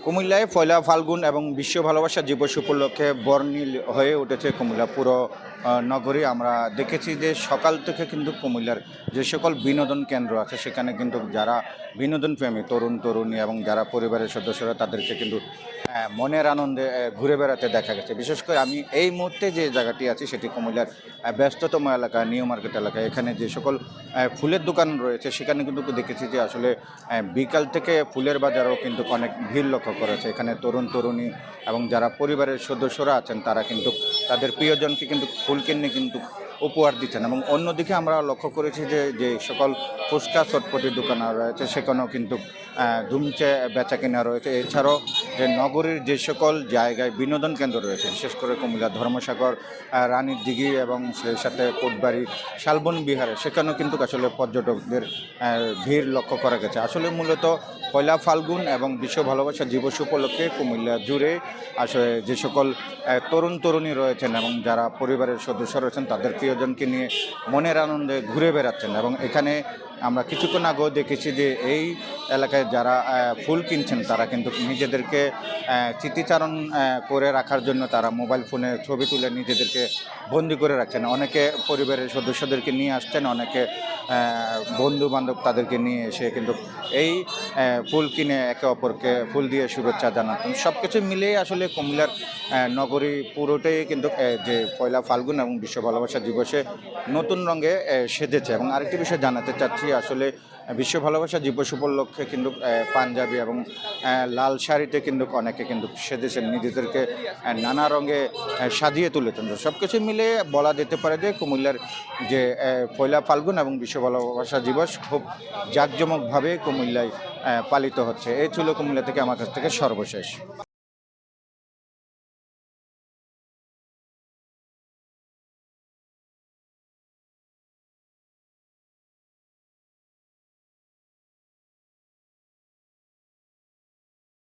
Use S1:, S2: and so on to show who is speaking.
S1: কুমিল্লায় পয়লা ফাল্গুন এবং বিশ্ব ভালোবাসা দিবস উপলক্ষে বর্ণিল হয়ে উঠেছে কুমিল্লা পুরো নগরী। আমরা দেখেছি যে সকাল থেকে কিন্তু কুমিল্লার যে সকল বিনোদন কেন্দ্র আছে সেখানে কিন্তু যারা বিনোদন প্রেমী তরুণ তরুণী এবং যারা পরিবারের সদস্যরা তাদেরকে কিন্তু মনের আনন্দে ঘুরে বেড়াতে দেখা গেছে। বিশেষ করে আমি এই মুহূর্তে যে জায়গাটি আছি সেটি কুমিল্লার ব্যস্ততম এলাকা নিউ মার্কেট এলাকা। এখানে যে সকল ফুলের দোকান রয়েছে সেখানে কিন্তু দেখেছি যে আসলে বিকাল থেকে ফুলের বাজারও কিন্তু অনেক ভিড় লক্ষ্য করেছে। এখানে তরুণ তরুণী এবং যারা পরিবারের সদস্যরা আছেন তারা কিন্তু তাদের প্রিয়জনকে কিন্তু ফুল কিনে কিন্তু উপহার দিচ্ছেন। এবং অন্যদিকে আমরা লক্ষ্য করেছি যে যে সকল ফুচকা চটপটির দোকান রয়েছে সেখানেও কিন্তু ধুমচে বেচা কেনা রয়েছে। এছাড়াও যে নগরীর যে সকল জায়গায় বিনোদন কেন্দ্র রয়েছে বিশেষ করে কুমিল্লা ধর্মসাগর, রানীর দিঘি এবং সেই সাথে কোটবাড়ি, শালবন বিহারে সেখানেও কিন্তু আসলে পর্যটকদের ভিড় লক্ষ্য করা গেছে। আসলে মূলত পয়লা ফাল্গুন এবং বিশ্ব ভালোবাসা দিবস উপলক্ষে কুমিল্লা জুড়ে আসলে যে সকল তরুণ তরুণী রয়েছেন এবং যারা পরিবারের সদস্য রয়েছেন তাদের প্রিয়জনকে নিয়ে মনের আনন্দে ঘুরে বেড়াচ্ছেন। এবং এখানে আমরা কিছুক্ষণ আগেও দেখেছি যে এই এলাকায় যারা ফুল কিনছেন তারা কিন্তু নিজেদেরকে স্মৃতিচারণ করে রাখার জন্য তারা মোবাইল ফোনে ছবি তুলে নিজেদেরকে বন্দি করে রাখছেন। অনেকে পরিবারের সদস্যদেরকে নিয়ে আসছেন, অনেকে বন্ধু বান্ধব তাদেরকে নিয়ে এসে কিন্তু এই ফুল কিনে একে অপরকে ফুল দিয়ে শুভেচ্ছা জানাতেন। সব কিছু মিলিয়ে আসলে কুমিল্লার নগরী পুরোটাই কিন্তু যে পয়লা ফাল্গুন এবং বিশ্ব ভালোবাসা দিবসে নতুন রঙে সেজেছে। এবং আরেকটি বিষয় জানাতে চাচ্ছি, আসলে বিশ্ব ভালোবাসা দিবস উপলক্ষে কিন্তু পাঞ্জাবি এবং লাল শাড়িতে কিন্তু অনেকে কিন্তু সেজেছেন, নিজেদেরকে নানা রঙে সাজিয়ে তুলেছেন। সব কিছু মিলে বলা যেতে পারে যে কুমিল্লার যে পয়লা ফাল্গুন এবং বিশ্ব ভালোবাসা দিবস খুব জাঁকজমকভাবে কুমিল্লায় পালিত হচ্ছে। এই ছিল কুমিল্লা থেকে আমার কাছ থেকে সর্বশেষ।